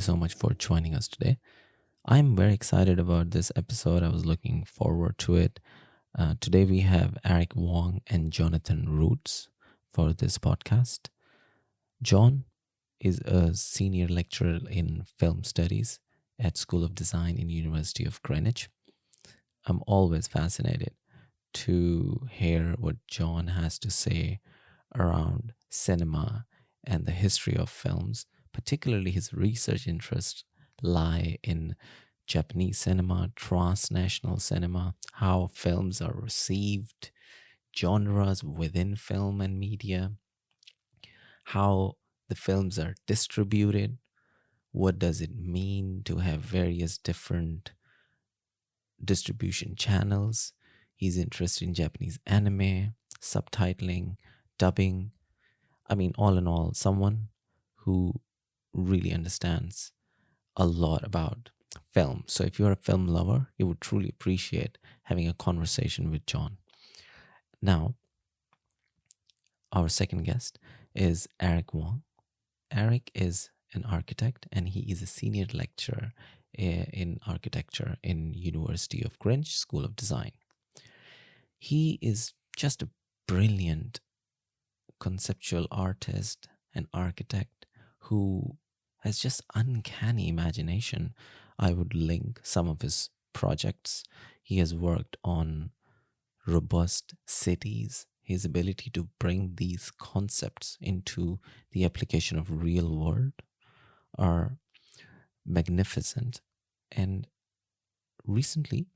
so much for joining us today. I'm very excited about this episode. I was looking forward to it. Today we have Eric Wong and Jonathan Roots for this podcast. John is a senior lecturer in film studies at School of Design in University of Greenwich. I'm always fascinated to hear what John has to say around cinema and the history of films. Particularly, his research interests lie in Japanese cinema, transnational cinema, how films are received, genres within film and media, how the films are distributed, what does it mean to have various different distribution channels. He's interested in Japanese anime, subtitling, dubbing. I mean, all in all, someone who really understands a lot about film. So if you're a film lover, you would truly appreciate having a conversation with John. Now, our second guest is Eric Wong. Eric is an architect and he is a senior lecturer in architecture in University of Greenwich School of Design. He is just a brilliant conceptual artist and architect who has just uncanny imagination. I would link some of his projects. He has worked on robust cities. His ability to bring these concepts into the application of real world are magnificent. And recently,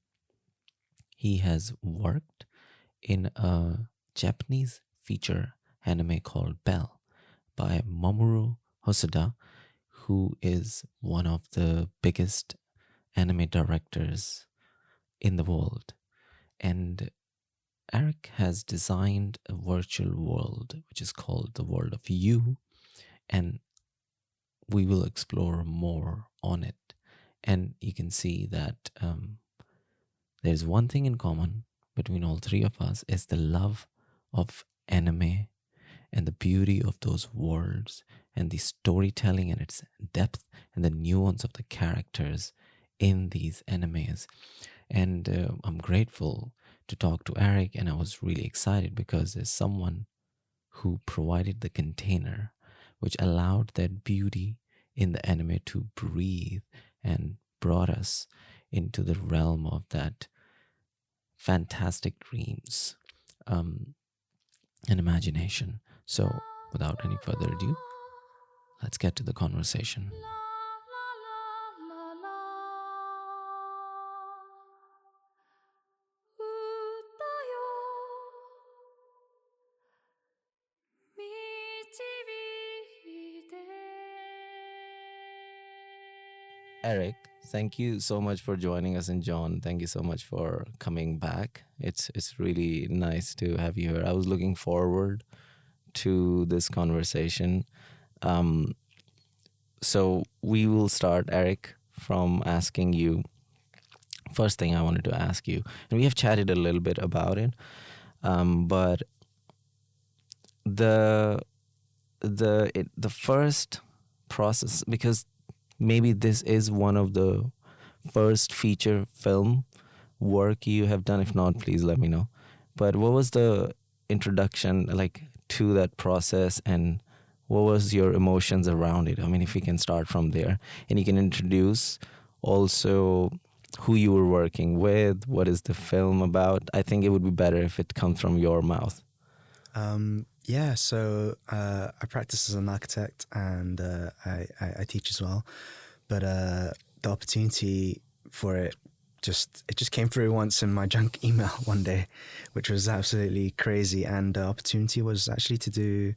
he has worked in a Japanese feature anime called Belle by Mamoru Hosoda, who is one of the biggest anime directors in the world. And Eric has designed a virtual world, which is called the World of You, and we will explore more on it. And you can see that there's one thing in common between all three of us is the love of anime and the beauty of those worlds and the storytelling and its depth and the nuance of the characters in these animes. And I'm grateful to talk to Eric, and I was really excited because there's someone who provided the container which allowed that beauty in the anime to breathe and brought us into the realm of that fantastic dreams and imagination. So without any further ado, let's get to the conversation. Eric, thank you so much for joining us, and John, thank you so much for coming back. It's really nice to have you here. I was looking forward to this conversation. So we will start, Eric, from asking you. First thing I wanted to ask you, and we have chatted a little bit about it, but the first process, because maybe this is one of the first feature film work you have done. If not, please let me know. But what was the introduction like to that process, and what was your emotions around it? I mean, if we can start from there, and you can introduce also who you were working with, what is the film about. I think it would be better if it comes from your mouth. So I practice as an architect and I teach as well. But the opportunity for it just came through once in my junk email one day, which was absolutely crazy. And the opportunity was actually to do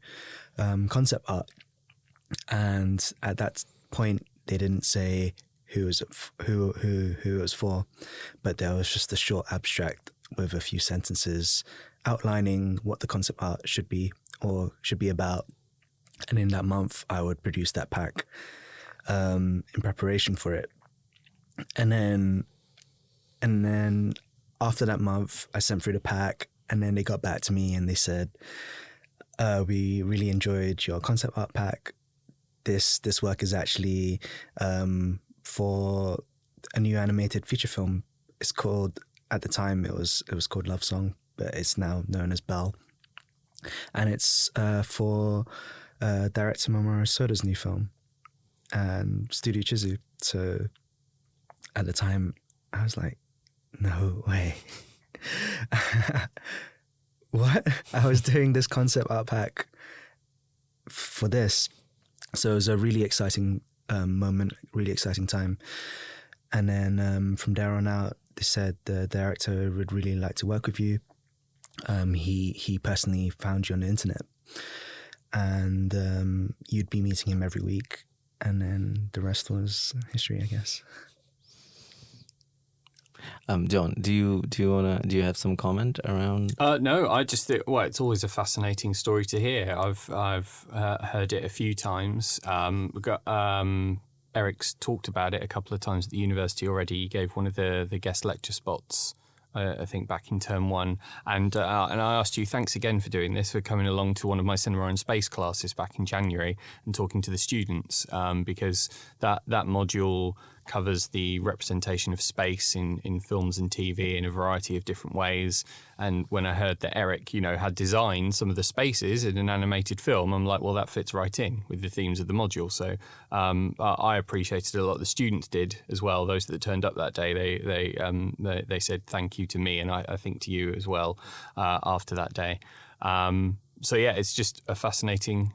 concept art. And at that point, they didn't say who it was for, but there was just a short abstract with a few sentences outlining what the concept art should be or should be about. And in that month, I would produce that pack in preparation for it. And then after that month, I sent through the pack, and then they got back to me and they said, we really enjoyed your concept art pack. this work is actually for a new animated feature film. It's called, at the time it was called Love Song, but it's now known as Belle, and it's for director Mamoru Hosoda's new film and Studio Chizu. So at the time I was like, no way. What? I was doing this concept art pack for this. So it was a really exciting moment, really exciting time. And then from there on out, they said the director would really like to work with you. He personally found you on the internet, and you'd be meeting him every week. And then the rest was history, I guess. John, do you have some comment around? No, I just think, well, it's always a fascinating story to hear. I've heard it a few times. Eric's talked about it a couple of times at the university already. He gave one of the guest lecture spots, I think, back in term 1. And I asked you, thanks again for doing this, for coming along to one of my cinema and space classes back in January and talking to the students, because that module covers the representation of space in films and TV in a variety of different ways. And when I heard that Eric, had designed some of the spaces in an animated film, I'm like, well, that fits right in with the themes of the module. So I appreciated it a lot. The students did as well. Those that turned up that day, they said thank you to me, and I think to you as well after that day. So yeah, it's just a fascinating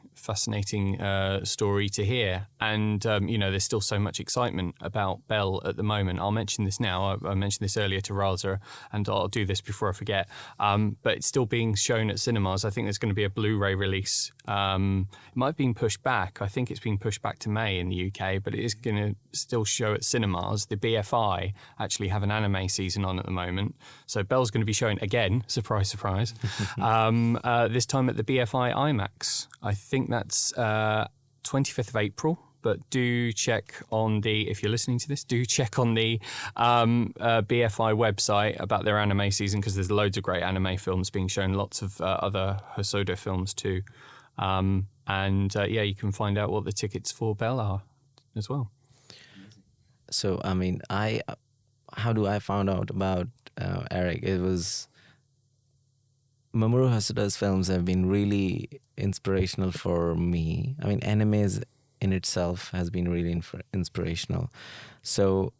story to hear. And, there's still so much excitement about Belle at the moment. I'll mention this now. I mentioned this earlier to Raza, and I'll do this before I forget. But it's still being shown at cinemas. I think there's going to be a Blu-ray release. It might have been pushed back. I think it's been pushed back to May in the UK, but it is going to still show at cinemas. The BFI actually have an anime season on at the moment. So Belle's going to be showing again, surprise, surprise, this time at the BFI IMAX. I think that's 25th of April, but do check on if you're listening to this, do check on the BFI website about their anime season, because there's loads of great anime films being shown, lots of other Hosoda films too. You can find out what the tickets for Belle are as well. So, how do I found out about Eric? It was Mamoru Hosoda's films have been really inspirational for me. Animes in itself has been really inspirational. So,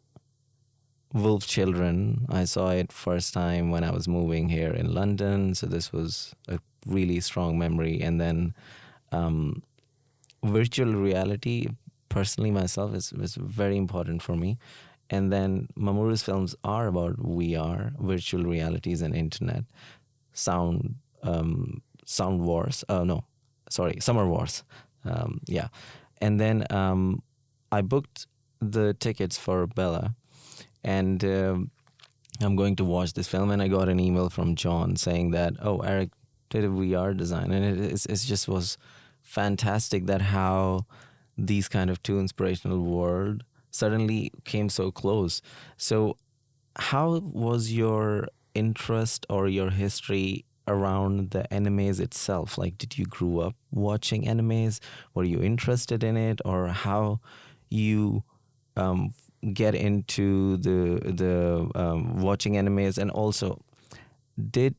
Wolf Children, I saw it first time when I was moving here in London. So this was a really strong memory. And then virtual reality, personally myself, was very important for me. And then Mamoru's films are about VR, virtual realities, and internet. Summer Wars. Yeah. And then I booked the tickets for Bella, and I'm going to watch this film, and I got an email from John saying that, Eric did a VR design, and it just was fantastic that how these kind of two inspirational worlds suddenly came so close. So how was your interest or your history around the animes itself? Like, did you grow up watching animes? Were you interested in it? Or how you get into the watching animes? And also, did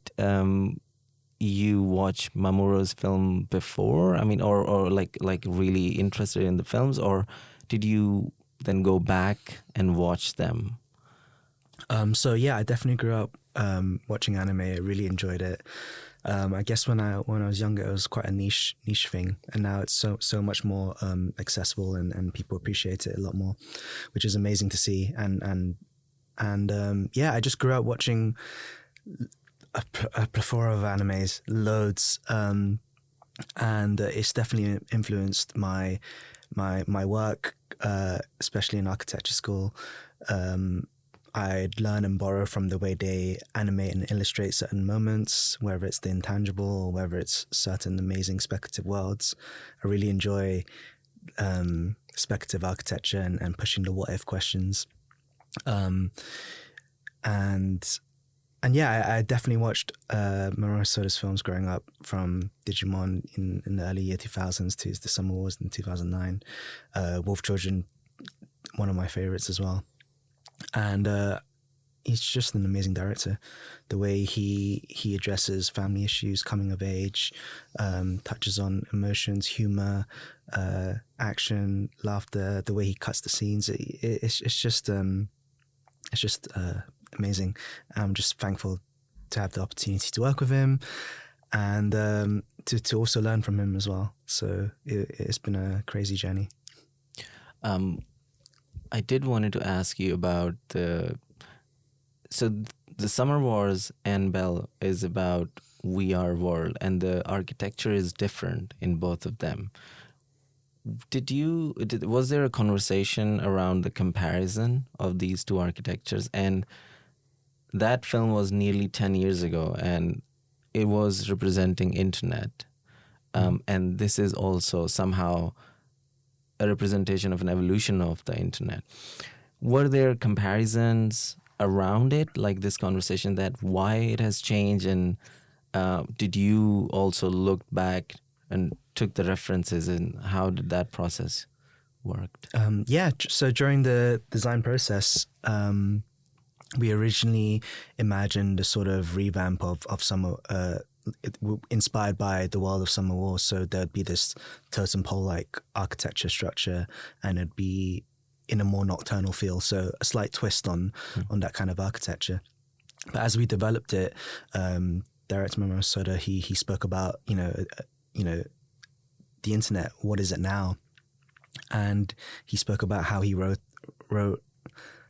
you watch Mamoru's film before? Or like really interested in the films? Or did you then go back and watch them? So yeah, I definitely grew up watching anime. I really enjoyed it. I guess when I was younger, it was quite a niche thing, and now it's so much more accessible, and people appreciate it a lot more, which is amazing to see. And I just grew up watching a plethora of animes, loads, and it's definitely influenced my work, especially in architecture school. I'd learn and borrow from the way they animate and illustrate certain moments, whether it's the intangible or whether it's certain amazing speculative worlds. I really enjoy speculative architecture and pushing the what-if questions. And and yeah, I definitely watched Mamoru Hosoda's films growing up, from Digimon in the early year 2000s to the Summer Wars in 2009. Wolf Children, one of my favorites as well. And he's just an amazing director. The way he addresses family issues, coming of age, touches on emotions, humor, action, laughter, the way he cuts the scenes. It's just amazing. I'm just thankful to have the opportunity to work with him, and to also learn from him as well. So it's been a crazy journey. I did wanted to ask you about the Summer Wars and Belle is about VR world, and the architecture is different in both of them. Was there a conversation around the comparison of these two architectures? And that film was nearly 10 years ago, and it was representing internet. And this is also somehow a representation of an evolution of the internet. Were there comparisons around it, like this conversation, that why it has changed? And did you also look back and took the references, and how did that process work? So during the design process, we originally imagined a sort of revamp of Summer, inspired by the world of Summer Wars. So there'd be this totem pole-like architecture structure, and it'd be in a more nocturnal feel. So a slight twist on that kind of architecture. But as we developed it, Director Mamoru Hosoda, he spoke about the internet. What is it now? And he spoke about how he wrote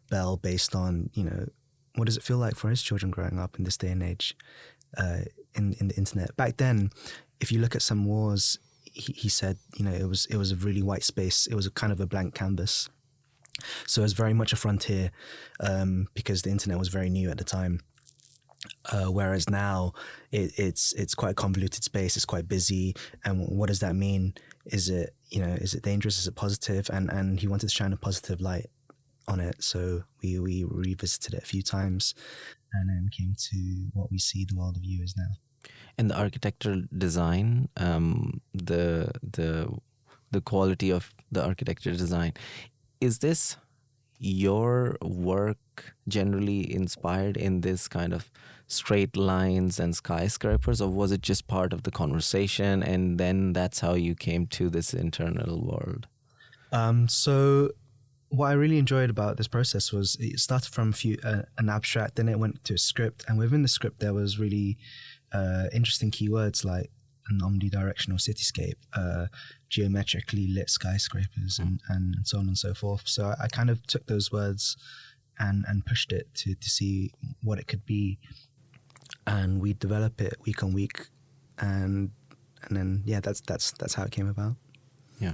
Belle based on, what does it feel like for his children growing up in this day and age in the internet. Back then, if you look at some wars, he said, it was a really white space. It was a kind of a blank canvas. So it was very much a frontier because the internet was very new at the time. Whereas now it's quite a convoluted space. It's quite busy. And what does that mean? Is it dangerous? Is it positive? And he wanted to shine a positive light on it. So we revisited it a few times, and then came to what we see the world of you is now. And the architectural design, the quality of the architectural design, is this your work generally inspired in this kind of straight lines and skyscrapers, or was it just part of the conversation and then that's how you came to this internal world? So what I really enjoyed about this process was it started from an abstract, then it went to a script, and within the script there was really interesting keywords like an omnidirectional cityscape, geometrically lit skyscrapers, and so on and so forth. So I kind of took those words and pushed it to see what it could be, and we develop it week on week, and then that's how it came about. Yeah,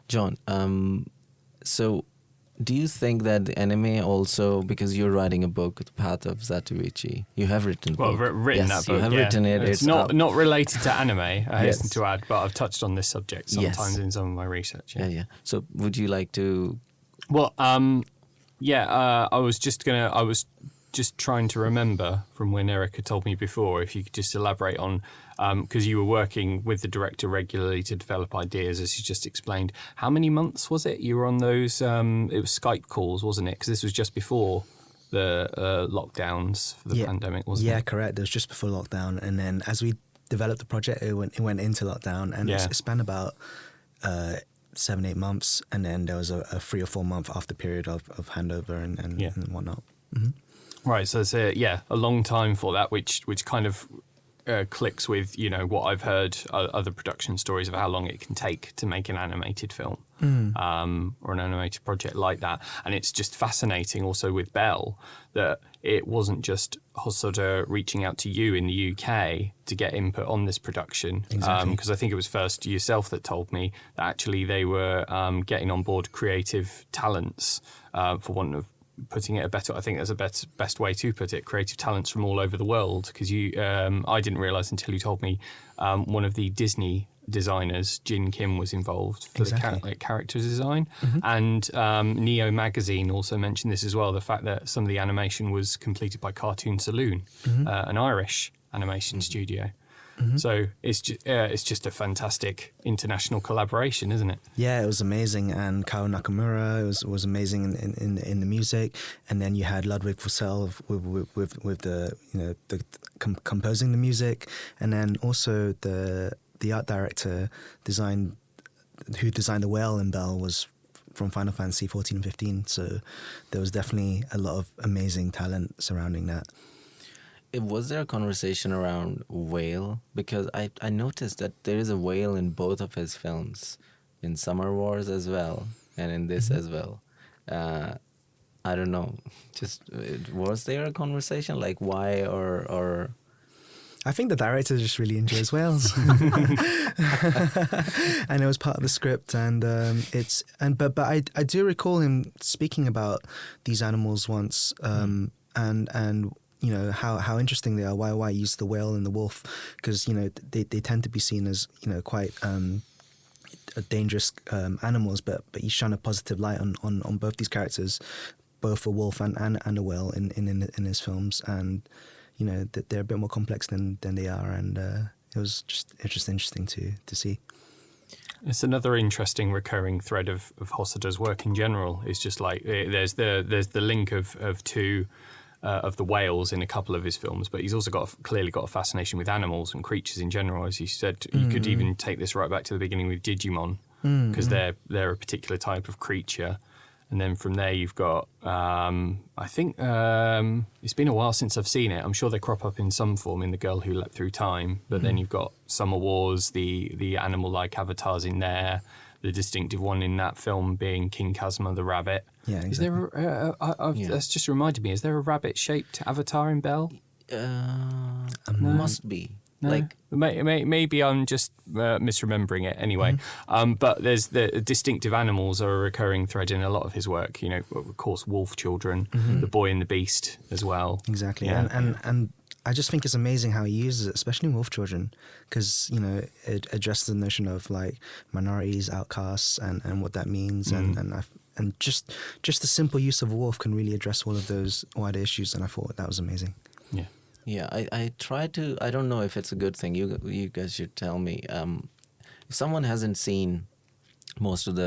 John. So, do you think that the anime also, because you're writing a book, The Path of Zatoichi, you have written a book. Written yes, that book. You have written it. It's not related to anime, I hasten to add, but I've touched on this subject sometimes in some of my research. Yeah. So, would you like to? Well, I was just trying to remember from when Eric had told me before, if you could just elaborate on, because you were working with the director regularly to develop ideas, as you just explained. How many months was it you were on those? It was Skype calls, wasn't it? Because this was just before the lockdowns for the pandemic, wasn't it? Yeah, correct. It was just before lockdown. And then as we developed the project, it went into lockdown, and it spanned about 7-8 months. And then there was a 3 or 4 month after period of handover and whatnot. Mm-hmm. Right, so it's a long time for that, which kind of clicks with what I've heard other production stories of how long it can take to make an animated film or an animated project like that. And it's just fascinating also with Belle that it wasn't just Hosoda reaching out to you in the UK to get input on this production. Exactly. Because I think it was first yourself that told me that actually they were getting on board creative talents, for want of putting it I think there's a best way to put it, creative talents from all over the world. Because I didn't realise until you told me, one of the Disney designers. Jin Kim was involved for Exactly. the character design. And Neo Magazine also mentioned this as well, the fact that some of the animation was completed by Cartoon Saloon, an Irish animation studio. So it's just a fantastic international collaboration, isn't it? Yeah, it was amazing, and Kao Nakamura was amazing in the music, and then you had Ludwig Forsell with the composing the music, and then also the art director who designed the whale in Belle was from Final Fantasy 14 and 15. So there was definitely a lot of amazing talent surrounding that. Was there a conversation around whale? Because I noticed that there is a whale in both of his films, in Summer Wars as well, and in this as well. I don't know. Was there a conversation like why or? I think the director just really enjoys whales, and it was part of the script. And but I do recall him speaking about these animals once, and you know how interesting they are. Why use the whale and the wolf? Because they tend to be seen as quite dangerous animals, but you shone a positive light on both these characters, both a wolf and a whale in his films, and that they're a bit more complex than they are, and it was just interesting to see. It's another interesting recurring thread of Hosoda's work in general. It's just like there's the link of two of the whales in a couple of his films, but he's also clearly got a fascination with animals and creatures in general. As you said, you could even take this right back to the beginning with Digimon, because they're a particular type of creature. And then from there you've got, I think it's been a while since I've seen it. I'm sure they crop up in some form in The Girl Who Leapt Through Time. But then you've got Summer Wars, the animal-like avatars in there. The distinctive one in that film being King Kazuma the rabbit. Yeah, exactly. Is there that's just reminded me, is there a rabbit-shaped avatar in Belle? Must be. No. Like maybe I'm just misremembering it anyway. But there's the distinctive animals are a recurring thread in a lot of his work. Of course, Wolf Children, The Boy and the Beast as well. Exactly. Yeah. And I just think it's amazing how he uses it, especially in Wolf Children, because it addresses the notion of like minorities, outcasts, and what that means, and just the simple use of a wolf can really address all of those wider issues. And I thought that was amazing. Yeah. Yeah, I try to. I don't know if it's a good thing. You guys should tell me. If someone hasn't seen most of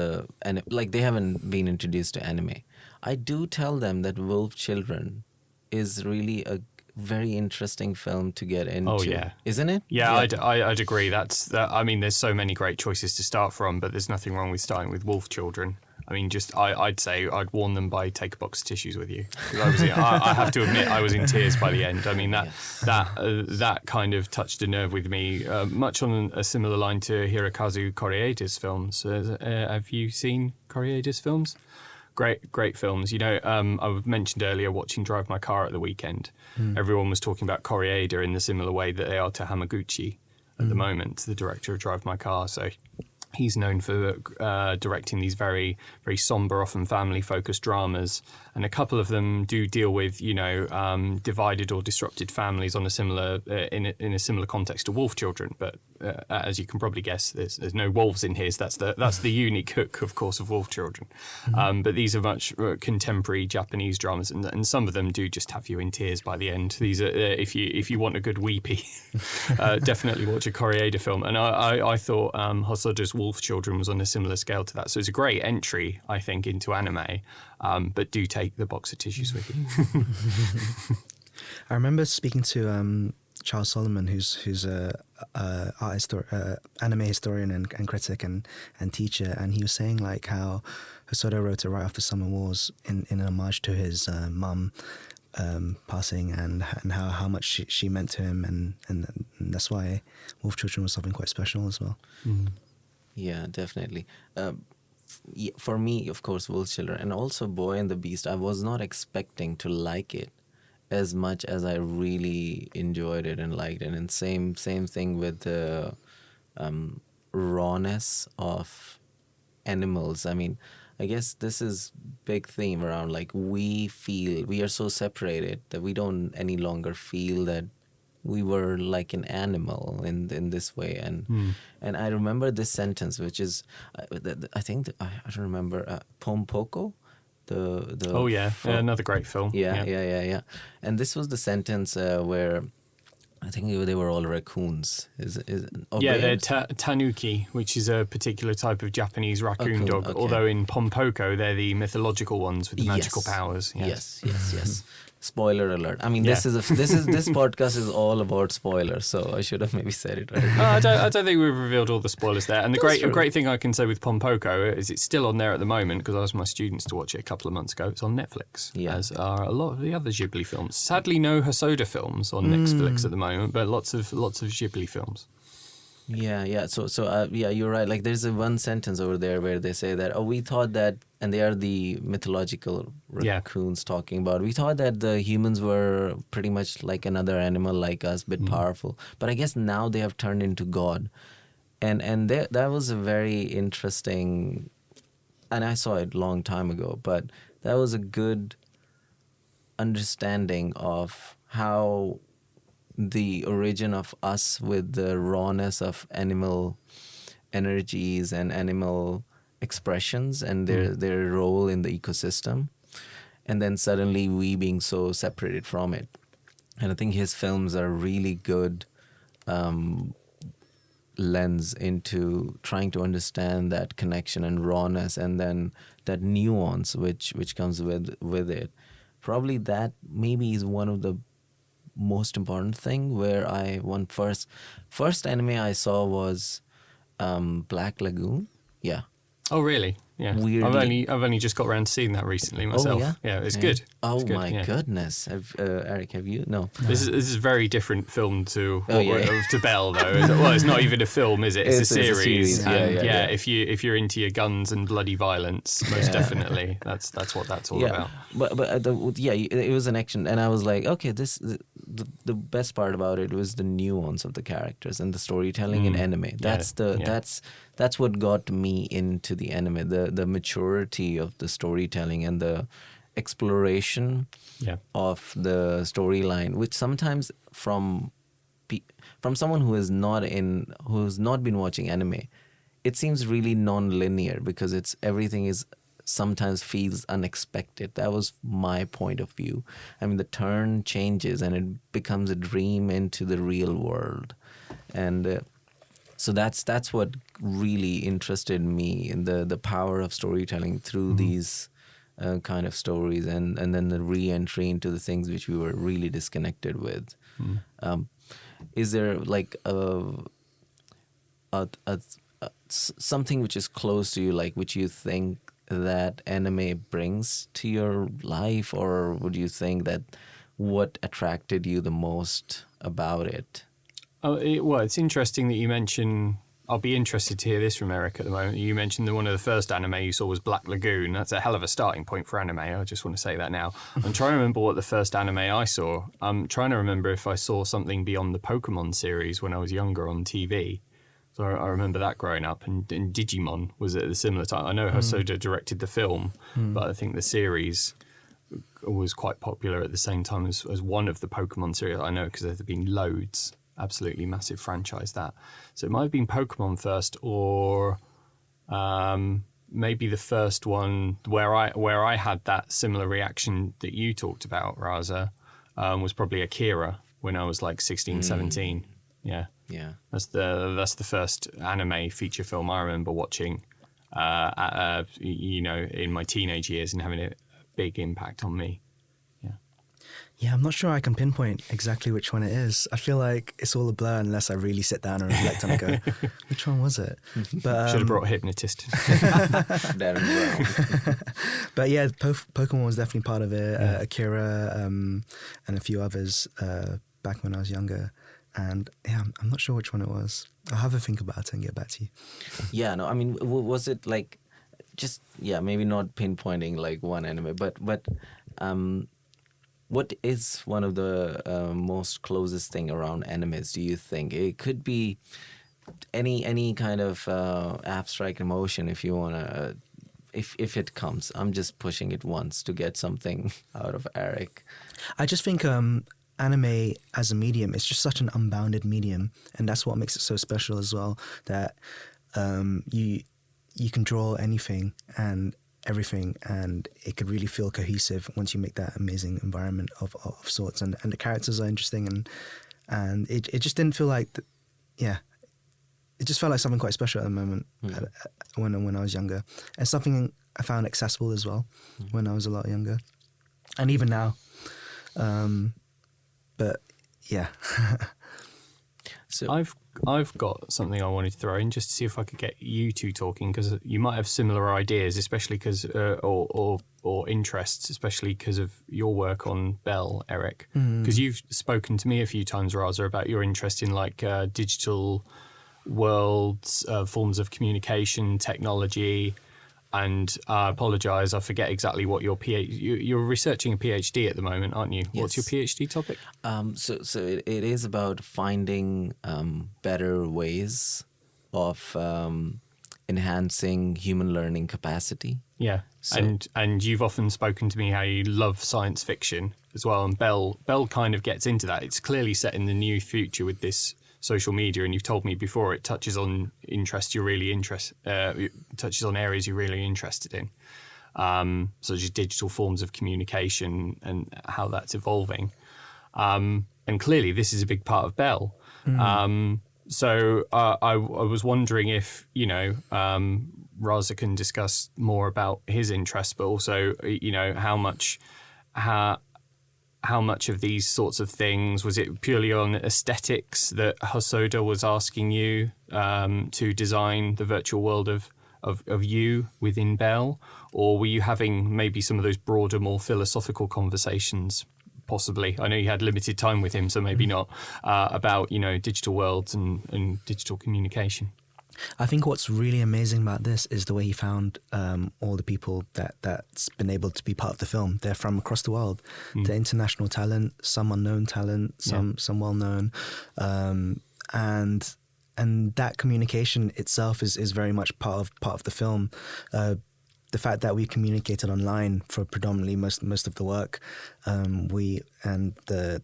like they haven't been introduced to anime, I do tell them that Wolf Children is really a very interesting film to get into. Oh yeah, isn't it? Yeah, I'd agree. I mean, there's so many great choices to start from, but there's nothing wrong with starting with Wolf Children. I mean, I'd say I'd warn them by take a box of tissues with you. I have to admit, I was in tears by the end. I mean, that kind of touched a nerve with me, much on a similar line to Hirokazu Koreeda's films. Have you seen Koreeda's films? Great films. I mentioned earlier watching Drive My Car at the weekend. Everyone was talking about Koreeda in the similar way that they are to Hamaguchi at the moment, the director of Drive My Car. So he's known for directing these very, very somber, often family-focused dramas, and a couple of them do deal with, divided or disrupted families on a similar in a similar context to Wolf Children. But as you can probably guess, there's no wolves in his. That's the unique hook, of course, of Wolf Children. But these are much contemporary Japanese dramas, and some of them do just have you in tears by the end. These are if you want a good weepy, definitely watch a Koreeda film. And I thought Hosoda's Wolf Children was on a similar scale to that. So it's a great entry, I think, into anime. But do take the box of tissues with you. I remember speaking to Charles Solomon, who's a anime historian and critic and teacher, and he was saying like how Hosoda wrote it right after Summer Wars in homage to his mum passing, and how much she meant to him, and that's why Wolf Children was something quite special as well. Yeah, definitely. For me, of course, Wolf Children, and also Boy and the Beast, I was not expecting to like it as much as I really enjoyed it and liked it. And same thing with the rawness of animals. I mean, I guess this is big theme around like we are so separated that we don't any longer feel that we were like an animal in this way. And I remember this sentence, which is I think I don't remember Pompoko, the Oh yeah, another great film. yeah. And this was the sentence where I think they were all raccoons. They're tanuki, which is a particular type of Japanese raccoon dog. Okay. Although in Pompoko, they're the mythological ones with the magical powers. Yes. Spoiler alert. I mean, this podcast is all about spoilers, so I should have maybe said it right. I don't think we've revealed all the spoilers there. And a great thing I can say with Pompoko is it's still on there at the moment, because I asked my students to watch it a couple of months ago. It's on Netflix, as are a lot of the other Ghibli films. Sadly, no Hosoda films on Netflix at the moment, but lots of Ghibli films. Yeah. So you're right. Like, there's one sentence over there where they say that, we thought that, and they are the mythological raccoons talking about, we thought that the humans were pretty much like another animal like us, bit powerful. But I guess now they have turned into God. And that was a very interesting, and I saw it a long time ago, but that was a good understanding of how the origin of us with the rawness of animal energies and animal expressions and their role in the ecosystem, and then suddenly we being so separated from it. And I think his films are really good lens into trying to understand that connection and rawness, and then that nuance which comes with it. Probably that maybe is one of the most important thing, where first anime I saw was Black Lagoon. Yeah. Oh really? Yeah. Weirdly. I've only just got around to seeing that recently myself. Oh, yeah, it's good. Oh, it's good, my goodness. Eric, have you? No. This is a very different film to Belle, though. Well, it's not even a film, is it? It's a series. Yeah. If you're into your guns and bloody violence, most definitely, that's what that's all about. But it was an action, and I was like, okay, the best part about it was the nuance of the characters and the storytelling in anime. That's what got me into the anime. The maturity of the storytelling and the exploration of the storyline, which sometimes from someone who's not been watching anime, it seems really non-linear, because everything is sometimes feels unexpected. That was my point of view. I mean, the turn changes and it becomes a dream into the real world, and so that's what really interested me in the power of storytelling through these kind of stories, and then the re-entry into the things which we were really disconnected with. Is there like something which is close to you, like which you think that anime brings to your life, or would you think that what attracted you the most about it? It's interesting that you mention. I'll be interested to hear this from Eric at the moment. You mentioned that one of the first anime you saw was Black Lagoon. That's a hell of a starting point for anime. I just want to say that now. I'm trying to remember what the first anime I saw. I'm trying to remember if I saw something beyond the Pokemon series when I was younger on TV. So I remember that growing up. And Digimon was at a similar time. I know Hosoda directed the film, but I think the series was quite popular at the same time as one of the Pokemon series. I know because there have been loads. Absolutely massive franchise that. So it might have been Pokemon first, or maybe the first one where I had that similar reaction that you talked about, Raza, was probably Akira when I was like 16, 17. Yeah. That's the first anime feature film I remember watching, in my teenage years and having a big impact on me. Yeah, I'm not sure I can pinpoint exactly which one it is. I feel like it's all a blur unless I really sit down and reflect on it and go, which one was it? But, should have brought a hypnotist. But yeah, Pokemon was definitely part of it. Akira and a few others back when I was younger. And yeah, I'm not sure which one it was. I'll have a think about it and get back to you. Yeah, no, I mean, was it like just, maybe not pinpointing like one anime, but what is one of the most closest thing around animes, do you think? It could be any kind of abstract emotion if you want to, if it comes. I'm just pushing it once to get something out of Eric. I just think anime as a medium, it's just such an unbounded medium, and that's what makes it so special as well. That you can draw anything and everything, and it could really feel cohesive once you make that amazing environment of sorts, and the characters are interesting, and it just didn't feel like it just felt like something quite special at the moment when I was younger, and something I found accessible as well when I was a lot younger, and even now. But yeah. So I've got something I wanted to throw in just to see if I could get you two talking, because you might have similar ideas, especially because or interests, especially because of your work on Belle, Eric. Because you've spoken to me a few times, Raza, about your interest in like digital worlds, forms of communication, technology. And I apologise, I forget exactly what your you're researching a PhD at the moment, aren't you? Yes. What's your PhD topic? So it is about finding better ways of enhancing human learning capacity. Yeah, so, and you've often spoken to me how you love science fiction as well, and Belle kind of gets into that. It's clearly set in the near future with this social media, and you've told me before it touches on interests touches on areas you're really interested in, such as digital forms of communication and how that's evolving. And clearly this is a big part of Belle. So I was wondering if, Raza can discuss more about his interests, but also, how much of these sorts of things, was it purely on aesthetics that Hosoda was asking you to design the virtual world of you within Belle? Or were you having maybe some of those broader, more philosophical conversations, possibly? I know you had limited time with him, so maybe not, about, digital worlds and digital communication. I think what's really amazing about this is the way he found all the people that's been able to be part of the film. They're from across the world. They're international talent, some unknown talent, some well-known. And that communication itself is very much part of the film. The fact that we communicated online for predominantly most of the work, the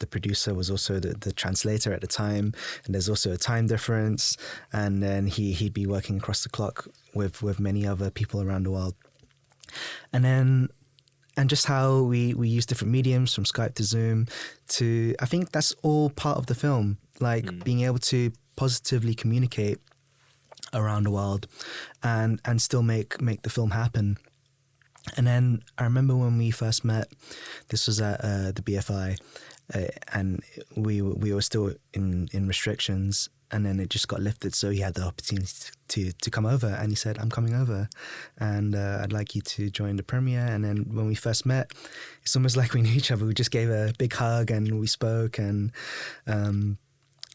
producer was also the translator at the time, and there's also a time difference, and then he'd be working across the clock with many other people around the world, and just how we use different mediums from Skype to Zoom to, I think that's all part of the film, like being able to positively communicate around the world and still make the film happen. And then I remember when we first met, this was at the BFI, and we were still in restrictions, and then it just got lifted, so he had the opportunity to come over, and he said, I'm coming over, and I'd like you to join the premiere. And then when we first met, it's almost like we knew each other. We just gave a big hug and we spoke, and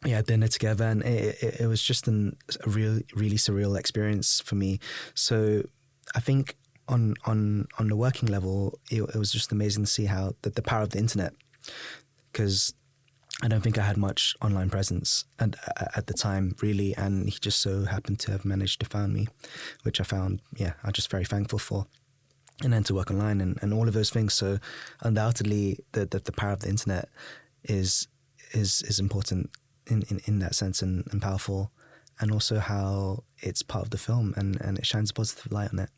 we had dinner together, and it was just a really surreal experience for me. So I think on the working level, it was just amazing to see how the power of the internet, because I don't think I had much online presence at the time, really, and he just so happened to have managed to find me, which I found, I'm just very thankful for. And then to work online and all of those things. So undoubtedly, the power of the internet is important in that sense, and powerful, and also how it's part of the film and it shines a positive light on it.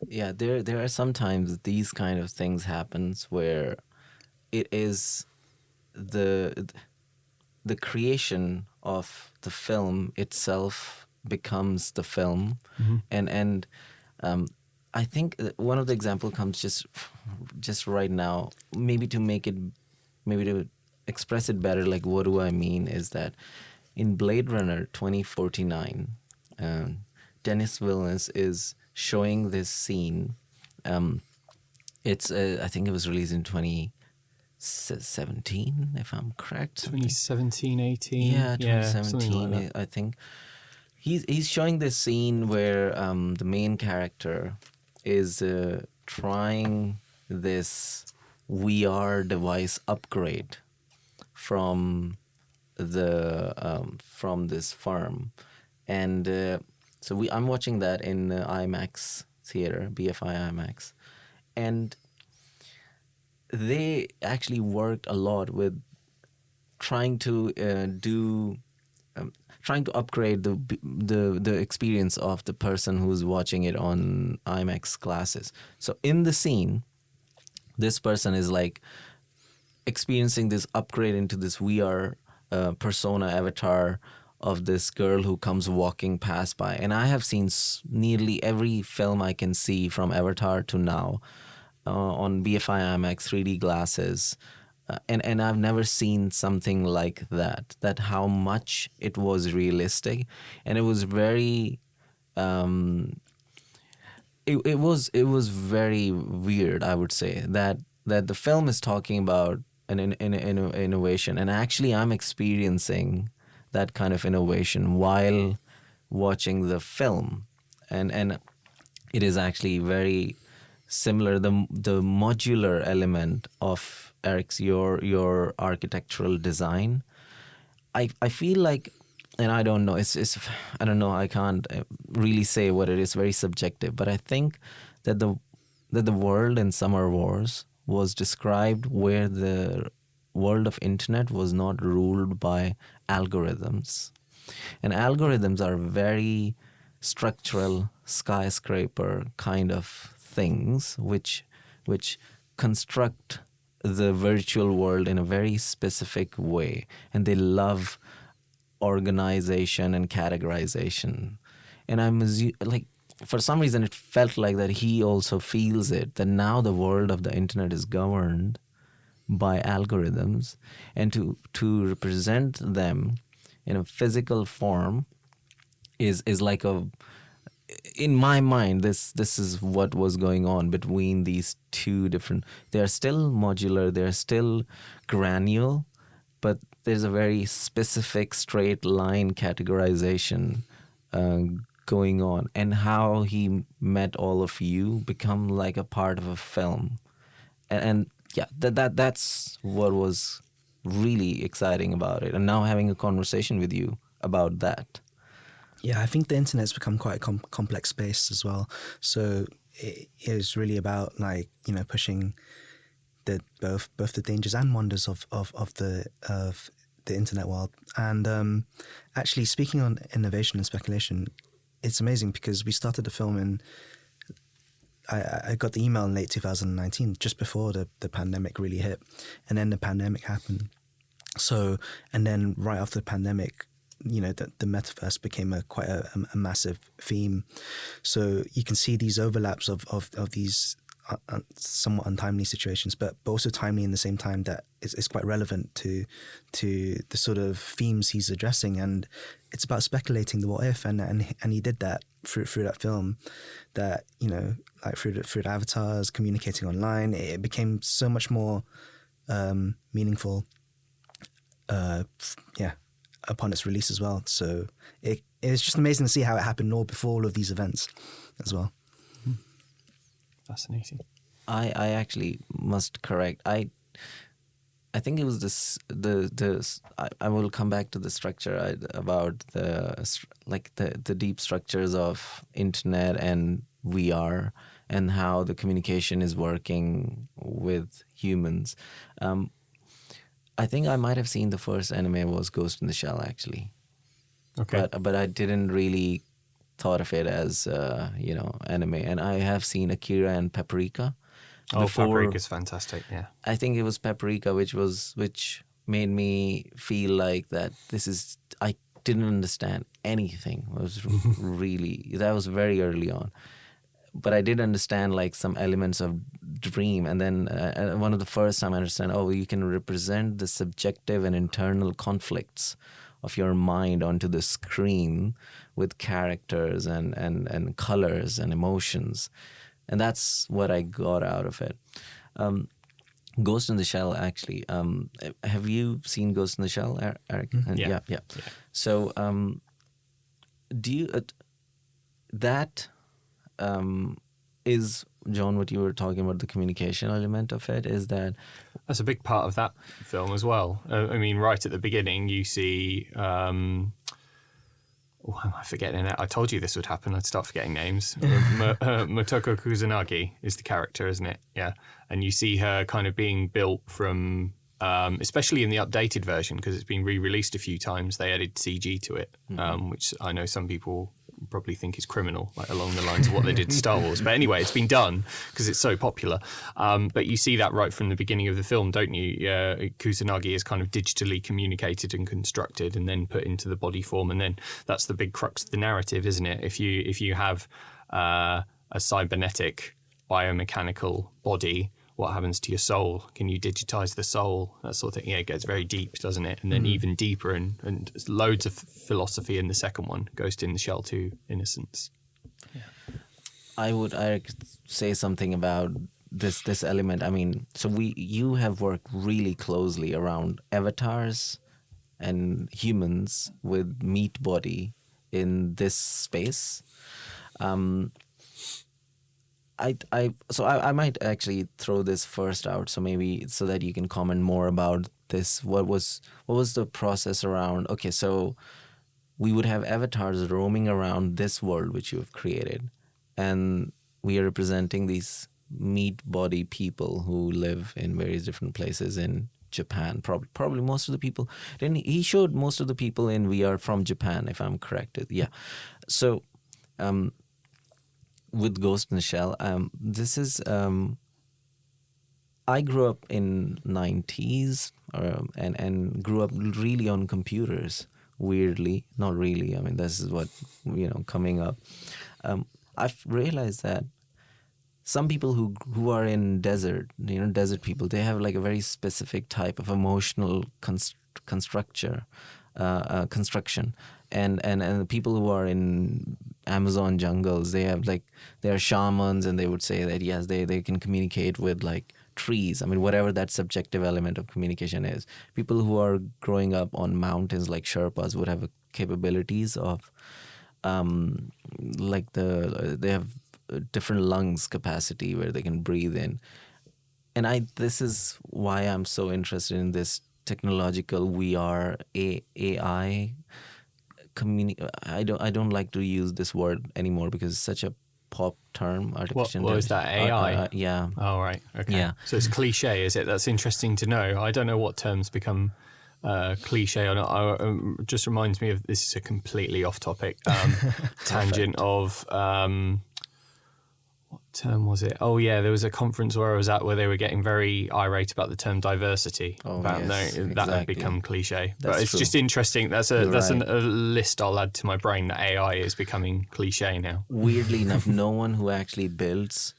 Yeah, there are sometimes these kind of things happens where it is the creation of the film itself becomes the film, and I think one of the example comes just right now, maybe to express it better, like what do I mean is that in Blade Runner 2049, Denis Villeneuve is showing this scene. It's I think it was released in 2017, if I'm correct. 2017, 18. Yeah, 2017. Like that. I think he's showing this scene where the main character is trying this VR device upgrade from this firm, and so I'm watching that in IMAX theater, BFI IMAX, and they actually worked a lot with trying to trying to upgrade the experience of the person who's watching it on IMAX glasses. So in the scene, this person is like experiencing this upgrade into this VR persona avatar of this girl who comes walking past by. And I have seen nearly every film I can see from Avatar to now on BFI IMAX 3D glasses. And I've never seen something like that how much it was realistic. And it was very it was very weird, I would say, that the film is talking about an innovation, and actually I'm experiencing that kind of innovation while watching the film, and it is actually very similar. The modular element of Eric's your architectural design, I feel like, and I don't know, it's I don't know, I can't really say what it is, very subjective, but I think that the world in Summer Wars was described where the world of internet was not ruled by algorithms. And algorithms are very structural skyscraper kind of things which construct the virtual world in a very specific way, and they love organization and categorization. And like, for some reason it felt like that he also feels it, that now the world of the internet is governed by algorithms, and to represent them in a physical form is like a, in my mind, this is what was going on between these two different. They are still modular, they are still granular, but there's a very specific straight line categorization going on, and how he met all of you become like a part of a film, and yeah, that's what was really exciting about it, and now having a conversation with you about that. Yeah, I think the internet's become quite a complex space as well. So it is really about, like, you know, pushing the both the dangers and wonders of the internet world. And actually, speaking on innovation and speculation, it's amazing because we started the film in. I got the email in late 2019, just before the pandemic really hit, and then the pandemic happened. So, and then right after the pandemic, you know, the metaverse became quite a massive theme. So you can see these overlaps of these somewhat untimely situations, but also timely in the same time, that it's quite relevant to the sort of themes he's addressing. And it's about speculating the what if, and he did that through that film, that, you know, like through the avatars communicating online, it became so much more meaningful upon its release as well. So it's just amazing to see how it happened all before all of these events as well. Fascinating. I actually must correct. I think it was this I will come back to the structure about the deep structures of internet and VR, and how the communication is working with humans. I think I might have seen the first anime was Ghost in the Shell, actually. Okay. But I didn't really thought of it as anime. And I have seen Akira and Paprika. Paprika's fantastic. Yeah. I think it was Paprika which made me feel like that I didn't understand anything. It was that was very early on. But I did understand like some elements of dream, and then one of the first time I understand, you can represent the subjective and internal conflicts of your mind onto the screen with characters and colors and emotions, and that's what I got out of it. Ghost in the Shell, actually. Have you seen Ghost in the Shell, Eric? Yeah. So, do you that? Is, John, what you were talking about, the communication element of it, is that's a big part of that film as well. I mean, right at the beginning, you see Oh, am I forgetting it? I told you this would happen. I'd start forgetting names. Motoko Kusanagi is the character, isn't it? Yeah. And you see her kind of being built from, especially in the updated version, because it's been re-released a few times, they added CG to it, which I know some people probably think is criminal, like along the lines of what they did to Star Wars. But anyway, it's been done because it's so popular. But you see that right from the beginning of the film, don't you? Kusanagi is kind of digitally communicated and constructed and then put into the body form. And then that's the big crux of the narrative, isn't it? If you have a cybernetic biomechanical body, what happens to your soul? Can you digitize the soul? That sort of thing. Yeah, it gets very deep, doesn't it? And then even deeper, and loads of philosophy in the second one. Ghost in the Shell 2, Innocence. Yeah. I would say something about this element. I mean, so you have worked really closely around avatars and humans with meat body in this space. I might actually throw this first out, so maybe so that you can comment more about this. What was the process around? Okay, so we would have avatars roaming around this world which you have created, and we are representing these meat body people who live in various different places in Japan. Probably most of the people. Then he showed most of the people in VR from Japan, if I'm correct. Yeah, so. With Ghost in the Shell, this is I grew up in 90s and grew up really on computers. Weirdly, not really. I mean, this is what coming up. I've realized that some people who are in desert people, they have like a very specific type of emotional construction. And the people who are in Amazon jungles, they are shamans, and they would say that yes, they can communicate with like trees. I mean, whatever that subjective element of communication is. People who are growing up on mountains like Sherpas would have capabilities of they have different lungs capacity where they can breathe in. And this is why I'm so interested in this technological VR AI. I don't like to use this word anymore because it's such a pop term. Artificial What is that, AI? Yeah. Oh, right. Okay. Yeah. So it's cliche, is it? That's interesting to know. I don't know what terms become cliche or not. It just reminds me of, this is a completely off-topic tangent of... what term was it? Oh, yeah, there was a conference where I was at where they were getting very irate about the term diversity. That had become cliche. But it's just interesting. That's a list I'll add to my brain, that AI is becoming cliche now. Weirdly enough, no one who actually builds...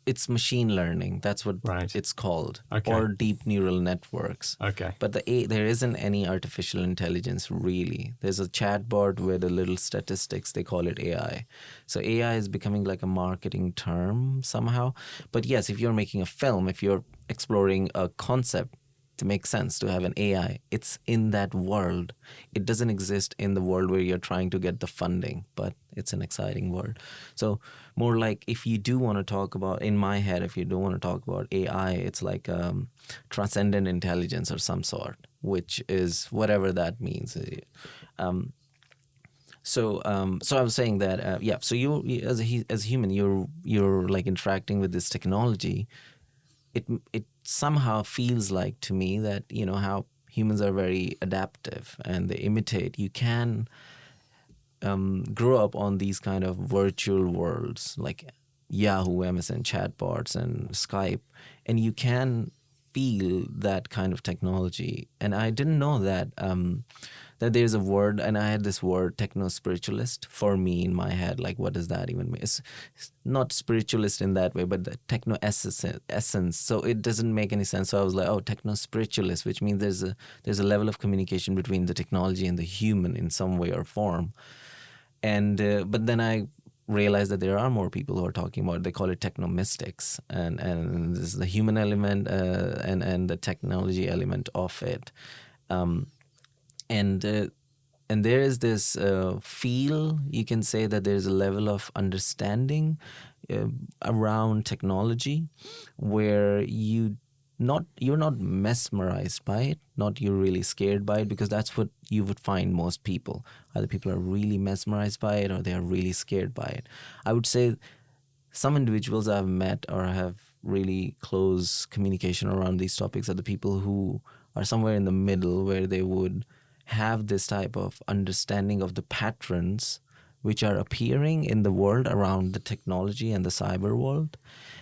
It's machine learning. That's what it's called. Okay. Or deep neural networks. Okay. But there isn't any artificial intelligence, really. There's a chatbot with a little statistics. They call it AI. So AI is becoming like a marketing term somehow. But yes, if you're making a film, if you're exploring a concept to make sense, to have an AI, it's in that world. It doesn't exist in the world where you're trying to get the funding, but it's an exciting world. So more like, if you do want to talk about, in my head, if you don't want to talk about AI, it's like transcendent intelligence or some sort, which is whatever that means. So I was saying that, so you as a human, you're like interacting with this technology. It somehow feels like to me that, how humans are very adaptive and they imitate. You can grow up on these kind of virtual worlds like Yahoo, MSN chatbots, and Skype, and you can feel that kind of technology. And I didn't know that that there's a word, and I had this word techno-spiritualist for me in my head. Like, what does that even mean? It's not spiritualist in that way, but the techno-essence. So it doesn't make any sense. So I was like, oh, techno-spiritualist, which means there's a level of communication between the technology and the human in some way or form. And but then I realized that there are more people who are talking about it. They call it techno-mystics, and this is the human element and the technology element of it. And there is this feel, you can say that there's a level of understanding around technology where you you're not mesmerized by it, not you're really scared by it, because that's what you would find most people. Either people are really mesmerized by it or they are really scared by it. I would say some individuals I've met or have really close communication around these topics are the people who are somewhere in the middle, where they would have this type of understanding of the patterns which are appearing in the world around the technology and the cyber world.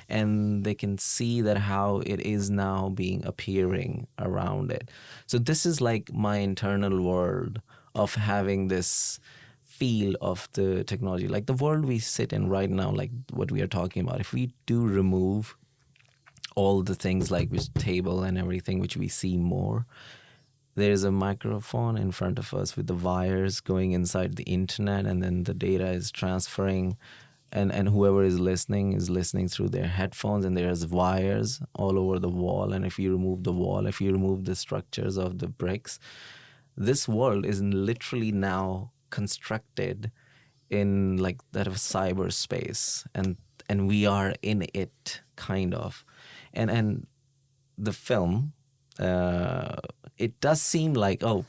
And they can see that how it is now being appearing around it. So this is like my internal world of having this feel of the technology. Like the world we sit in right now, like what we are talking about, if we do remove all the things like this table and everything which we see more, there's a microphone in front of us with the wires going inside the internet, and then the data is transferring, and whoever is listening through their headphones, and there's wires all over the wall. And if you remove the wall, if you remove the structures of the bricks, this world is literally now constructed in like that of cyberspace, and we are in it, kind of. And the film, it does seem like, oh,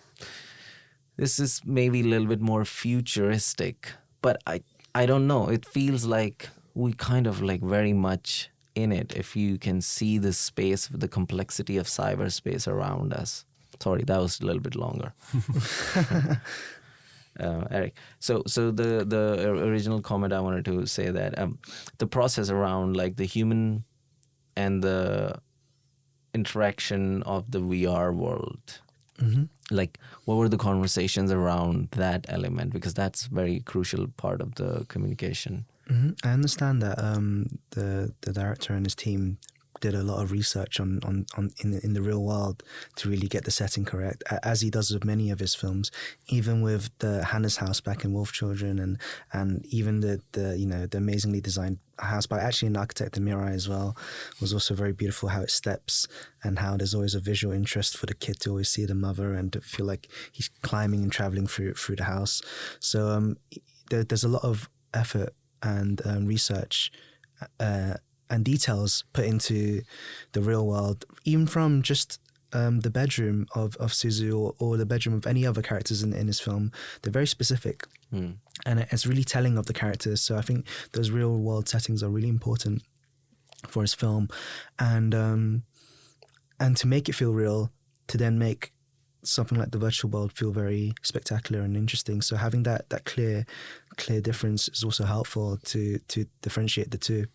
this is maybe a little bit more futuristic, but I don't know. It feels like we kind of like very much in it, if you can see the space, the complexity of cyberspace around us. Sorry, that was a little bit longer. Eric. So the original comment I wanted to say that the process around like the human and the interaction of the VR world. Mm-hmm. Like, what were the conversations around that element? Because that's a very crucial part of the communication. Mm-hmm. I understand that the director and his team did a lot of research on in the real world to really get the setting correct, as he does with many of his films, even with the Hannah's house back in Wolf Children, and even the amazingly designed house by actually an architect in Mirai as well, was also very beautiful, how it steps and how there's always a visual interest for the kid to always see the mother and to feel like he's climbing and traveling through the house. So there's a lot of effort and research and details put into the real world, even from just the bedroom of Suzu or the bedroom of any other characters in his film. They're very specific, and it's really telling of the characters. So I think those real world settings are really important for his film, and to make it feel real, to then make something like the virtual world feel very spectacular and interesting. So having that clear difference is also helpful to differentiate the two.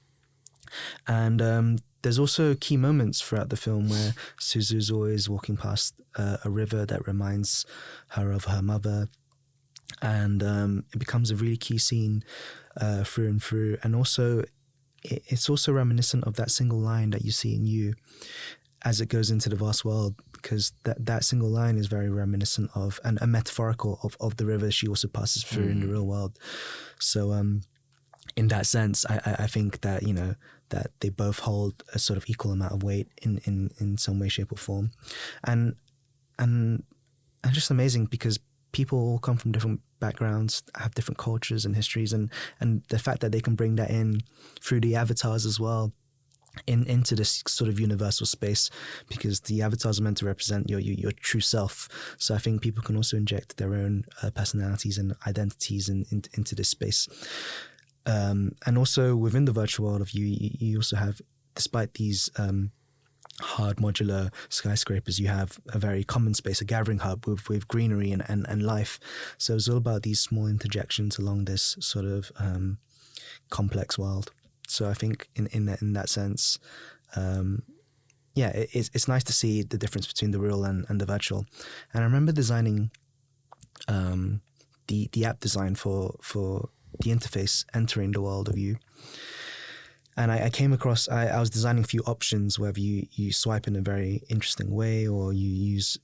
And there's also key moments throughout the film where Suzu's always walking past a river that reminds her of her mother, and it becomes a really key scene through and through. And also, it's also reminiscent of that single line that you see in You as it goes into the vast world, because that single line is very reminiscent of and metaphorical of the river she also passes through in the real world. So in that sense, I think that, you know, that they both hold a sort of equal amount of weight in some way, shape or form. And just amazing, because people all come from different backgrounds, have different cultures and histories, and the fact that they can bring that in through the avatars as well, into this sort of universal space, because the avatars are meant to represent your true self. So I think people can also inject their own personalities and identities into this space. And also within the virtual world of you also have, despite these hard modular skyscrapers, you have a very common space, a gathering hub with greenery and life. So it's all about these small interjections along this sort of complex world. So I think in that sense, it's nice to see the difference between the real and the virtual. And I remember designing the app design for the interface entering the world of You. And I came across, I was designing a few options, whether you swipe in a very interesting way or you use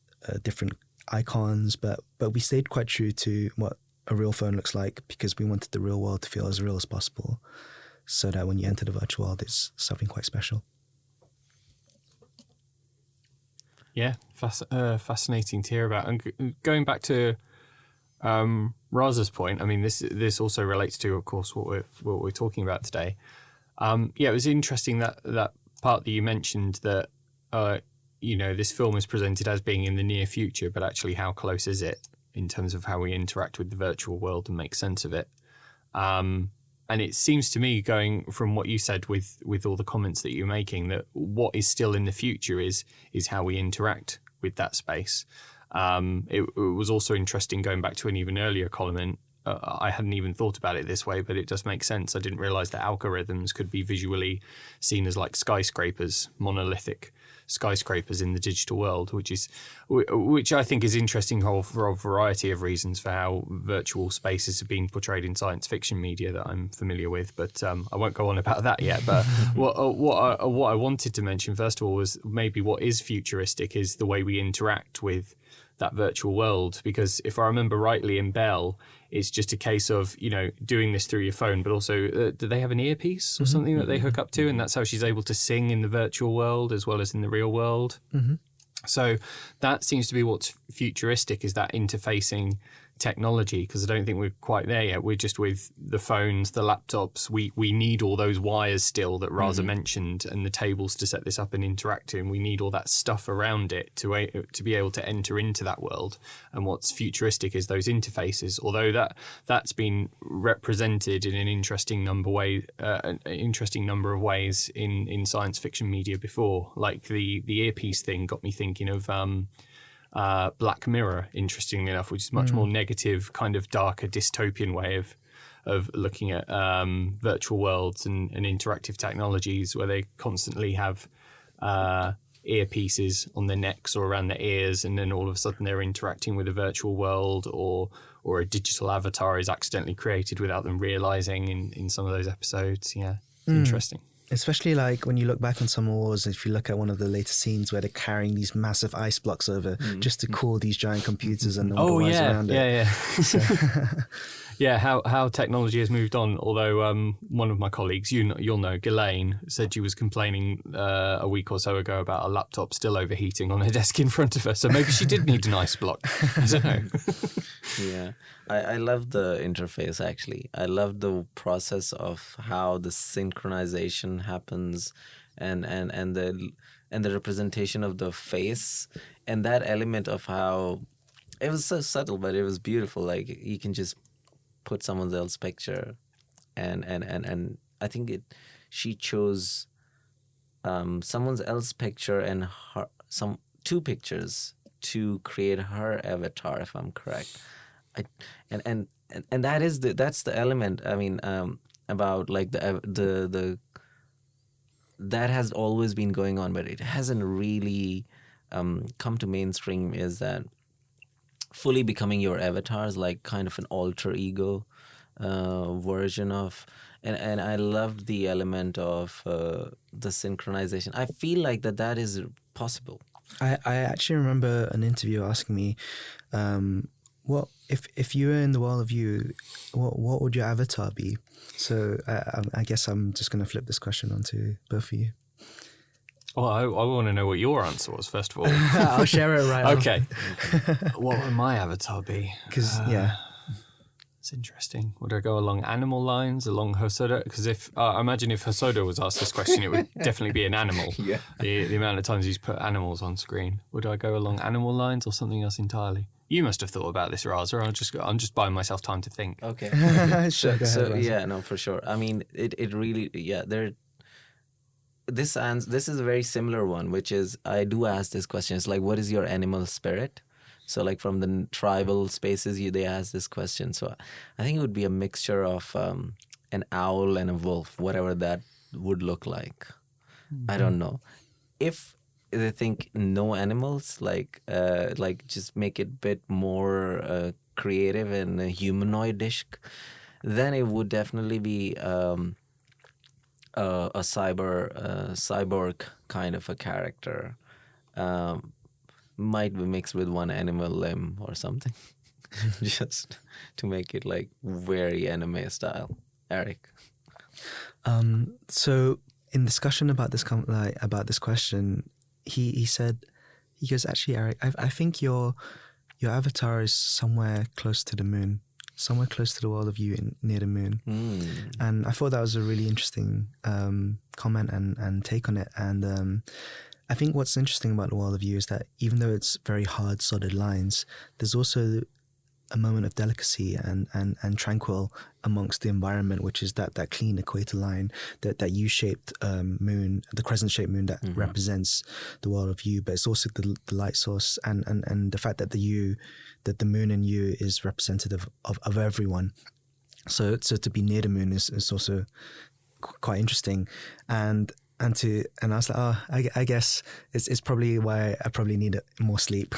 different icons, but we stayed quite true to what a real phone looks like, because we wanted the real world to feel as real as possible, so that when you enter the virtual world, it's something quite special. Yeah, fascinating to hear about. And going back to Raza's point, I mean, this also relates to, of course, what we're talking about today. It was interesting that part that you mentioned, that this film is presented as being in the near future, but actually how close is it in terms of how we interact with the virtual world and make sense of it? And it seems to me, going from what you said with all the comments that you're making, that what is still in the future is how we interact with that space. It was also interesting going back to an even earlier comment. I hadn't even thought about it this way, but it does make sense. I didn't realize that algorithms could be visually seen as like skyscrapers, monolithic skyscrapers in the digital world, which I think is interesting for a variety of reasons for how virtual spaces have been portrayed in science fiction media that I'm familiar with. But I won't go on about that yet. But what I wanted to mention first of all was maybe what is futuristic is the way we interact with that virtual world, because if I remember rightly in Belle, it's just a case of, doing this through your phone, but also do they have an earpiece or something that they hook up to, and that's how she's able to sing in the virtual world as well as in the real world. So that seems to be what's futuristic, is that interfacing technology, because I don't think we're quite there yet. We're just with the phones, the laptops. We need all those wires still that Raza mentioned, and the tables to set this up and interact in. We need all that stuff around it to be able to enter into that world. And what's futuristic is those interfaces, although that's been represented in an interesting number of ways in science fiction media before. Like the earpiece thing got me thinking of Black Mirror, interestingly enough, which is much more negative, kind of darker dystopian way of looking at virtual worlds and interactive technologies, where they constantly have earpieces on their necks or around their ears, and then all of a sudden they're interacting with a virtual world, or a digital avatar is accidentally created without them realizing in some of those episodes. Interesting. Especially like when you look back on Summer Wars, if you look at one of the later scenes where they're carrying these massive ice blocks over just to cool these giant computers and all the wires around it. So. Yeah, how technology has moved on. Although one of my colleagues, you'll know, Ghislaine, said she was complaining a week or so ago about a laptop still overheating on her desk in front of her. So maybe she did need an ice block. I don't know. Yeah, I love the interface, actually. I love the process of how the synchronization happens and the representation of the face, and that element of how it was so subtle, but it was beautiful. Like, you can just put someone else's picture, and I think she chose someone else's picture and two pictures to create her avatar, if I'm correct. And that's the element. I mean, about like the that has always been going on, but it hasn't really come to mainstream. Is that fully becoming your avatars, like kind of an alter ego version of, and I loved the element of the synchronization. I feel like that is possible. I actually remember an interviewer asking me, what if you were in the world of you, what would your avatar be? So I guess I'm just going to flip this question onto both of you. Well, I want to know what your answer was, first of all. I'll share it right now. Okay. What would my avatar be? Because, It's interesting. Would I go along animal lines, along Hosoda? Because I imagine if Hosoda was asked this question, it would definitely be an animal. Yeah. The amount of times he's put animals on screen. Would I go along animal lines or something else entirely? You must have thought about this, Raza. I'm just buying myself time to think. Okay. Sure, so yeah, no, for sure. I mean, it really, this is a very similar one, which is, I do ask this question. It's like, what is your animal spirit? So like from the tribal spaces, they ask this question. So I think it would be a mixture of an owl and a wolf, whatever that would look like. Mm-hmm. I don't know. If they think no animals, like just make it a bit more creative and humanoid-ish, then it would definitely be a cyborg kind of a character. Might be mixed with one animal limb or something, just to make it like very anime style. Eric. So in discussion about this question, he said, he goes, actually, Eric, I think your avatar is somewhere close to the moon, somewhere close to the world of you near the moon. And I thought that was a really interesting comment and take on it. And I think what's interesting about the world of you is that even though it's very hard, solid lines, there's also a moment of delicacy and tranquil amongst the environment, which is that clean equator line, that U-shaped moon, the crescent-shaped moon that represents the world of you, but it's also the light source and the fact that the moon in you is representative of everyone. So to be near the moon is also quite interesting, and I was like, oh, I guess it's probably why I probably need more sleep.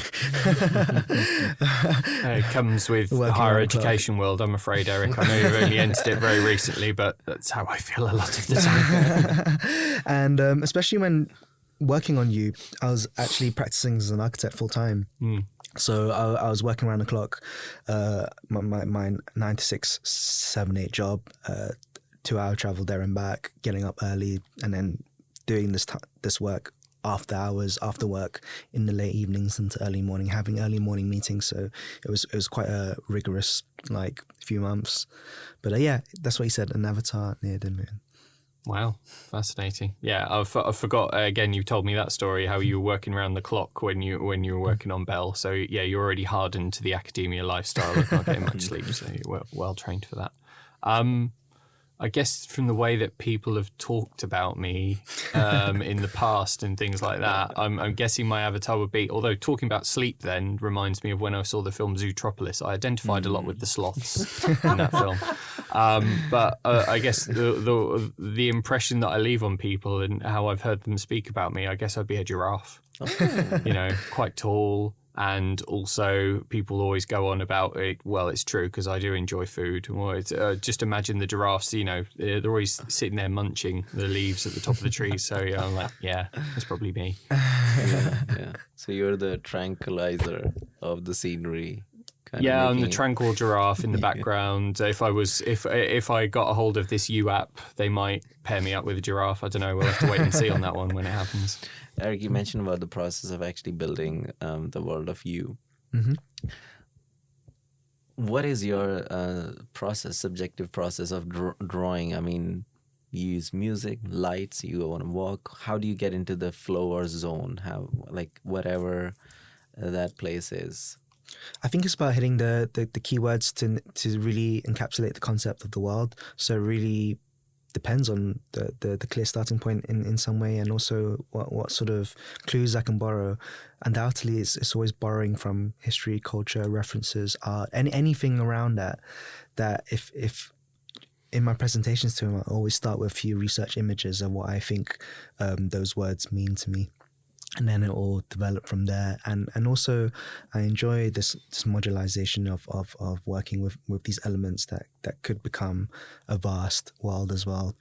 It comes with the higher education world, I'm afraid, Eric. I know you've only entered it very recently, but that's how I feel a lot of the time. And especially when working on you, I was actually practicing as an architect full time. So I was working around the clock, my 9 to 6, 7, 8 job, 2-hour travel there and back, getting up early, and then doing this work after hours, after work, in the late evenings into early morning, having early morning meetings. So it was quite a rigorous few months. But yeah, that's what he said, an avatar near the moon. Wow, fascinating. Yeah, I forgot, again, you told me that story, how you were working around the clock when you were working on Belle. So yeah, you're already hardened to the academia lifestyle of not getting much sleep, so you're well trained for that. I guess from the way that people have talked about me in the past and things like that, I'm guessing my avatar would be, although talking about sleep then reminds me of when I saw the film Zootropolis. I identified a lot with the sloths in that film. But I guess the impression that I leave on people and how I've heard them speak about me, I guess I'd be a giraffe. Oh. Quite tall. And also, people always go on about it. Well, it's true because I do enjoy food. Well, just imagine the giraffes. They're always sitting there munching the leaves at the top of the trees. So yeah, I'm like, yeah, that's probably me. Yeah. So you're the tranquilizer of the scenery. I'm the tranquil giraffe in the background. If I got a hold of this U app, they might pair me up with a giraffe. I don't know. We'll have to wait and see on that one when it happens. Eric, you mentioned about the process of actually building the world of you. Mm-hmm. What is your subjective process of drawing? I mean, you use music, lights, you want to walk. How do you get into the flow or zone? How, whatever that place is? I think it's about hitting the keywords to really encapsulate the concept of the world. So it really depends on the clear starting point in some way, and also what sort of clues I can borrow. Undoubtedly, it's always borrowing from history, culture, references, art, anything around that if in my presentations to him, I always start with a few research images of what I think those words mean to me. And then it will develop from there. And also I enjoy this modularization of working with these elements that could become a vast world as well.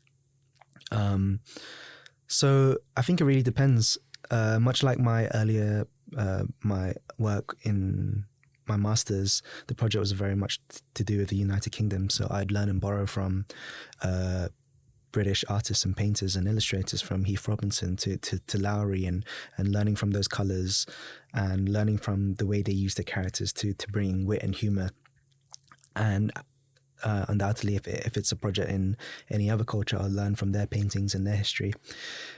So I think it really depends. Much like my earlier, my work in my master's, the project was very much to do with the United Kingdom. So I'd learn and borrow from British artists and painters and illustrators, from Heath Robinson to Lowry, and learning from those colours and learning from the way they use their characters to bring wit and humour. And undoubtedly, if it's a project in any other culture, I'll learn from their paintings and their history.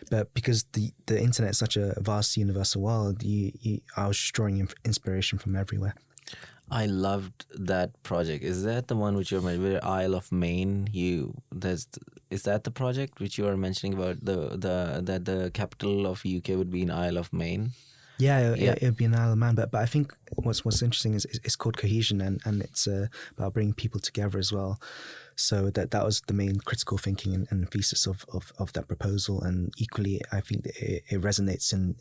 But because the internet is such a vast universal world, I was just drawing inspiration from everywhere. I loved that project. Is that the one which you're mentioning, Isle of Man? Is that the project which you were mentioning about that the capital of UK would be in Isle of Man? Yeah, it would be an Isle of Man. But I think what's interesting is it's called cohesion, and it's about bringing people together as well. So that was the main critical thinking and thesis of that proposal. And equally, I think it resonates in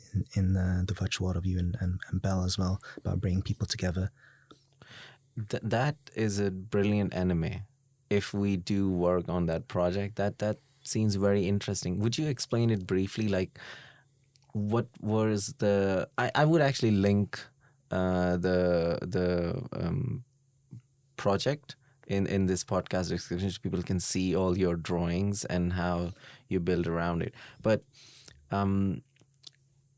the virtual world of you and Belle as well, about bringing people together. That is a brilliant anime. If we do work on that project, that seems very interesting. Would you explain it briefly? Like, what was the? I would actually link the project in this podcast description so people can see all your drawings and how you build around it. But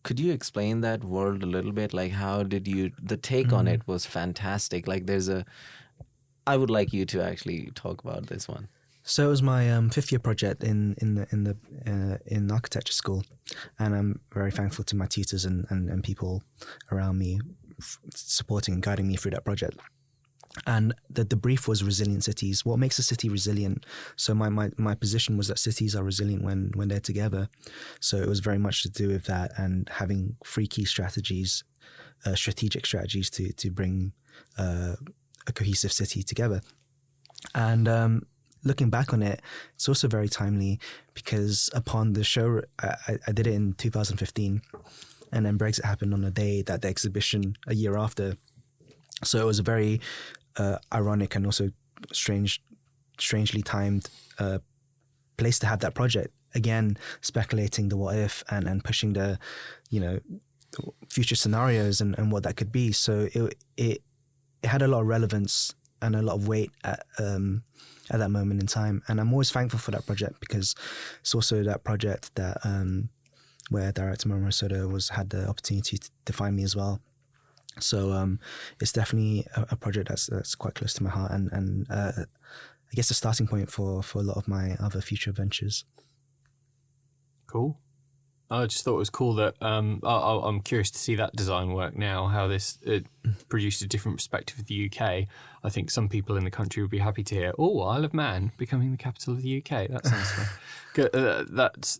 could you explain that world a little bit? Like, how did you? The take on it was fantastic. Like, I would like you to actually talk about this one. So it was my fifth year project in architecture school, and I'm very thankful to my tutors and people around me supporting and guiding me through that project. And the brief was resilient cities. What makes a city resilient? So my position was that cities are resilient when they're together. So it was very much to do with that, and having 3 key strategies, strategic strategies to bring a cohesive city together. And looking back on it, it's also very timely because upon the show, I did it in 2015, and then Brexit happened on the day that the exhibition a year after. So it was a very ironic and also strangely timed place to have that project. Again, speculating the what if and pushing the, future scenarios and what that could be. So it had a lot of relevance and a lot of weight at that moment in time. And I'm always thankful for that project because it's also that project that where director Mamoru Hosoda had the opportunity to find me as well. So it's definitely a project that's quite close to my heart, and I guess a starting point for a lot of my other future ventures. Cool. I just thought it was cool that I'm curious to see that design work now, how this produced a different perspective of the UK. I think some people in the country would be happy to hear, Isle of Man becoming the capital of the UK. That sounds fun.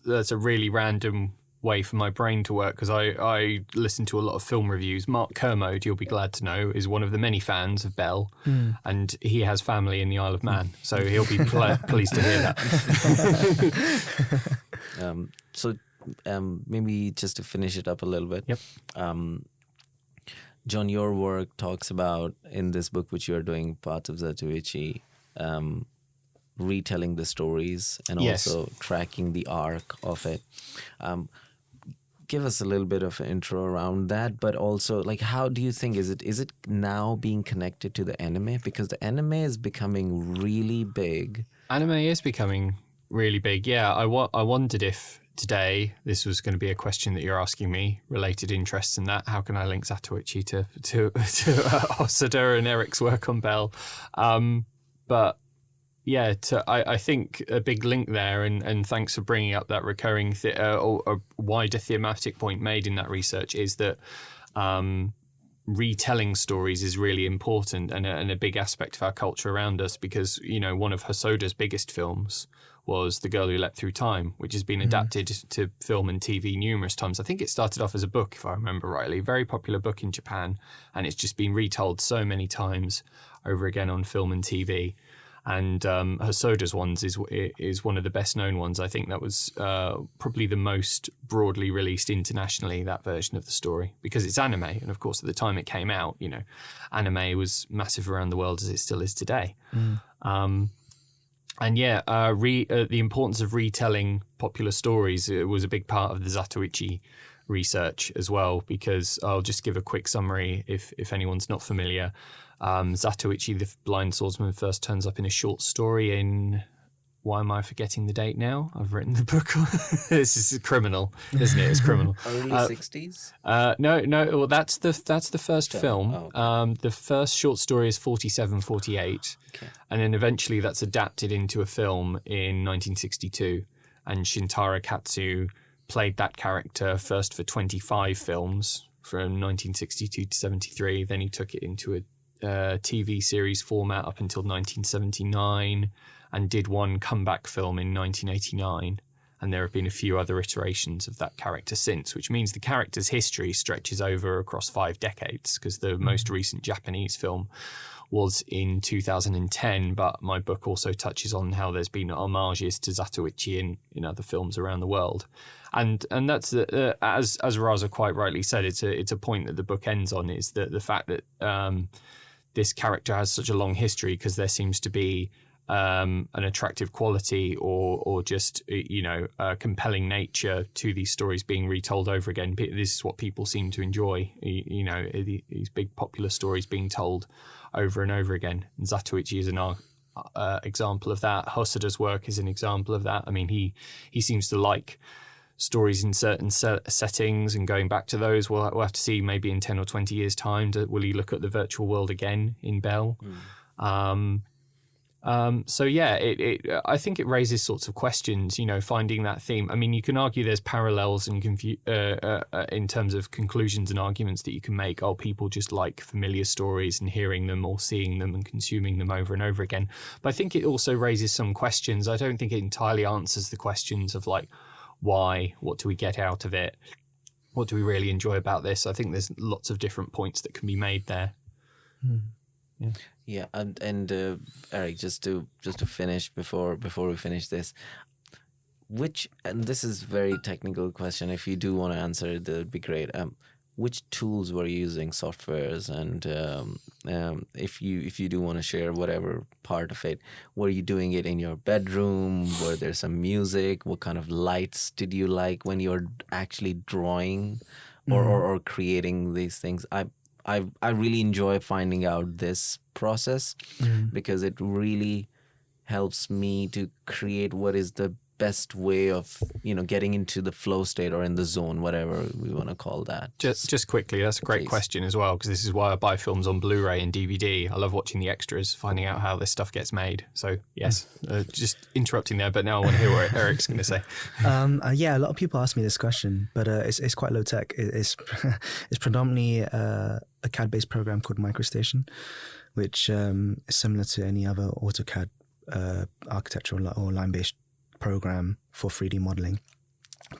That's a really random way for my brain to work, because I listen to a lot of film reviews. Mark Kermode, you'll be glad to know, is one of the many fans of Belle, and he has family in the Isle of Man, so he'll be pleased to hear that. So maybe just to finish it up a little bit. Yep. John, your work talks about, in this book which you're doing, parts of Zatoichi, retelling the stories and also tracking the arc of it. Give us a little bit of an intro around that, but also, like, how do you think, is it now being connected to the anime? Because the anime is becoming really big. Anime is becoming really big, yeah. I wondered if today this was going to be a question that you're asking me, related interests in that. How can I link Zatoichi to Hosoda and Eric's work on Belle? But yeah, I think a big link there, and thanks for bringing up that recurring or a wider thematic point made in that research, is that retelling stories is really important and a big aspect of our culture around us, because, one of Hosoda's biggest films was The Girl Who Leapt Through Time, which has been adapted to film and TV numerous times. I think it started off as a book, if I remember rightly, very popular book in Japan, and it's just been retold so many times over again on film and TV. And Hosoda's ones is one of the best known ones. I think that was probably the most broadly released internationally, that version of the story, because it's anime. And of course, at the time it came out, anime was massive around the world, as it still is today. The importance of retelling popular stories was a big part of the Zatoichi research as well, because I'll just give a quick summary if anyone's not familiar. Zatoichi, the blind swordsman, first turns up in a short story in... Why am I forgetting the date now? I've written the book. This is criminal, isn't it? It's criminal. Early 60s? No. Well, that's the first film. Oh, okay. The first short story is 47, 48. Okay. And then eventually that's adapted into a film in 1962. And Shintaro Katsu played that character first for 25 films from 1962 to 73. Then he took it into a TV series format up until 1979, and did one comeback film in 1989. And there have been a few other iterations of that character since, which means the character's history stretches over across 5 decades, because the most recent Japanese film was in 2010, but my book also touches on how there's been homages to Zatoichi in other films around the world. And that's, as Raza quite rightly said, it's a point that the book ends on, is that the fact that this character has such a long history, because there seems to be an attractive quality or just, a compelling nature to these stories being retold over again. This is what people seem to enjoy, these big popular stories being told over and over again. And Zatoichi is an example of that. Hosoda's work is an example of that. I mean, he seems to like stories in certain settings and going back to those. We'll have to see maybe in 10 or 20 years' time. Will he look at the virtual world again in Belle? So yeah, I think it raises sorts of questions, finding that theme. I mean, you can argue there's parallels and in terms of conclusions and arguments that you can make. Oh, people just like familiar stories and hearing them or seeing them and consuming them over and over again. But I think it also raises some questions. I don't think it entirely answers the questions of like, why? What do we get out of it? What do we really enjoy about this? I think there's lots of different points that can be made there. Yeah. Yeah, and Eric, just to finish before we finish this, and this is very technical question. If you do want to answer it, that'd be great. Which tools were you using, softwares, and if you do want to share whatever part of it, were you doing it in your bedroom? Were there some music? What kind of lights did you like when you're actually drawing or creating these things? I really enjoy finding out this process because it really helps me to create what is the best way of getting into the flow state or in the zone, whatever we want to call that. Just quickly, that's a great question as well, because this is why I buy films on Blu-ray and DVD. I love watching the extras, finding out how this stuff gets made. So yes, just interrupting there, but now I want to hear what Eric's going to say. Yeah, a lot of people ask me this question, but it's quite low tech. It's predominantly a CAD-based program called MicroStation, which is similar to any other AutoCAD architectural or line-based program for 3D modeling,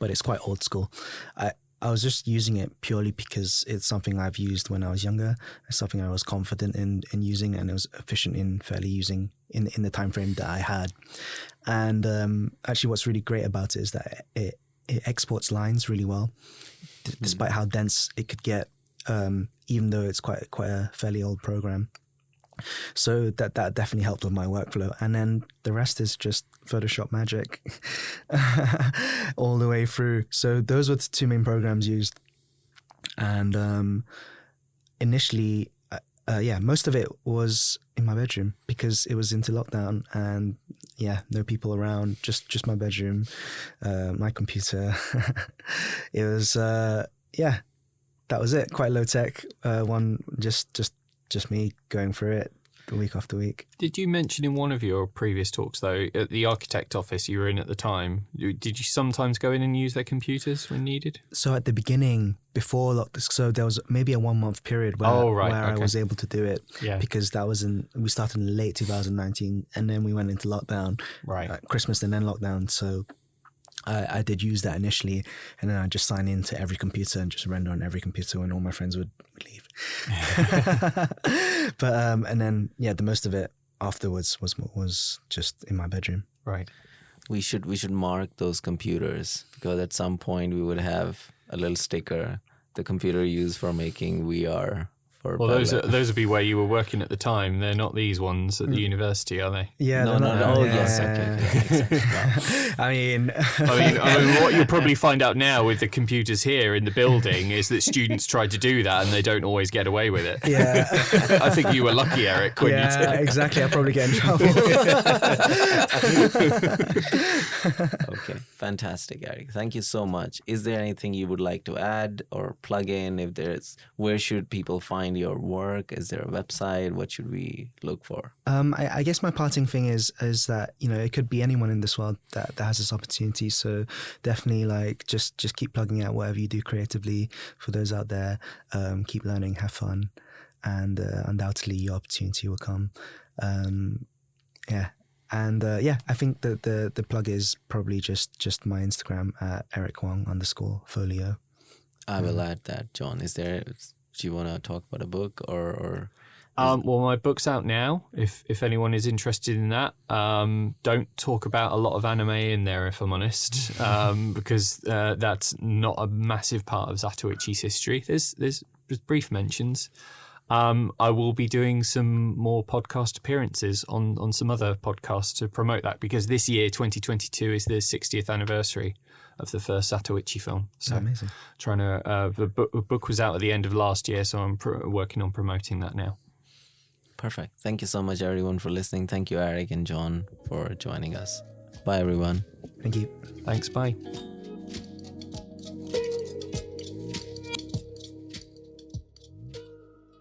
but it's quite old school. I was just using it purely because it's something I've used when I was younger. It's something I was confident in using, and it was efficient in fairly using in the time frame that I had. And actually what's really great about it is that it exports lines really well, despite how dense it could get, even though it's quite a fairly old program. So that definitely helped with my workflow. And then the rest is just Photoshop magic all the way through. So those were the two main programs used. And initially, most of it was in my bedroom because it was into lockdown and no people around, just my bedroom, my computer. It was, that was it. Quite low tech. One, just me going through it week after week. Did you mention in one of your previous talks, though, at the architect office you were in at the time, did you sometimes go in and use their computers when needed? So at the beginning, before lockdown, so there was maybe a 1 month period where I was able to do it because that was we started in late 2019 and then we went into lockdown, Christmas and then lockdown. So I did use that initially, and then I just sign into every computer and just render on every computer when all my friends would leave. But and then the most of it afterwards was just in my bedroom. Right. We should mark those computers because at some point we would have a little sticker, the computer used for making VR. Well, those would be where you were working at the time. They're not these ones at the university, are they? Yeah, no. Oh, yes, okay. Exactly. I mean, what you'll probably find out now with the computers here in the building is that students try to do that and they don't always get away with it. Yeah, I think you were lucky, Eric. When you did. Exactly. I'll probably get in trouble. Okay, fantastic, Eric. Thank you so much. Is there anything you would like to add or plug in? If there's, where should people find your work? Is there a website? What should we look for? I guess my parting thing is that it could be anyone in this world that has this opportunity. So definitely just keep plugging out whatever you do creatively. For those out there, keep learning, have fun, and undoubtedly your opportunity will come. And I think that the plug is probably just my Instagram at Eric_Wong_folio. I will add that, John. Do you want to talk about a book or? Well, my book's out now. If anyone is interested in that, don't talk about a lot of anime in there, if I'm honest, because that's not a massive part of Zatoichi's history. There's brief mentions. I will be doing some more podcast appearances on some other podcasts to promote that because this year, 2022, is the 60th anniversary of the first Zatoichi film. So amazing. Trying to the book was out at the end of last year, so I'm working on promoting that now. Perfect. Thank you so much, everyone, for listening. Thank you, Eric and John, for joining us. Bye, everyone. Thank you. Thanks. Bye.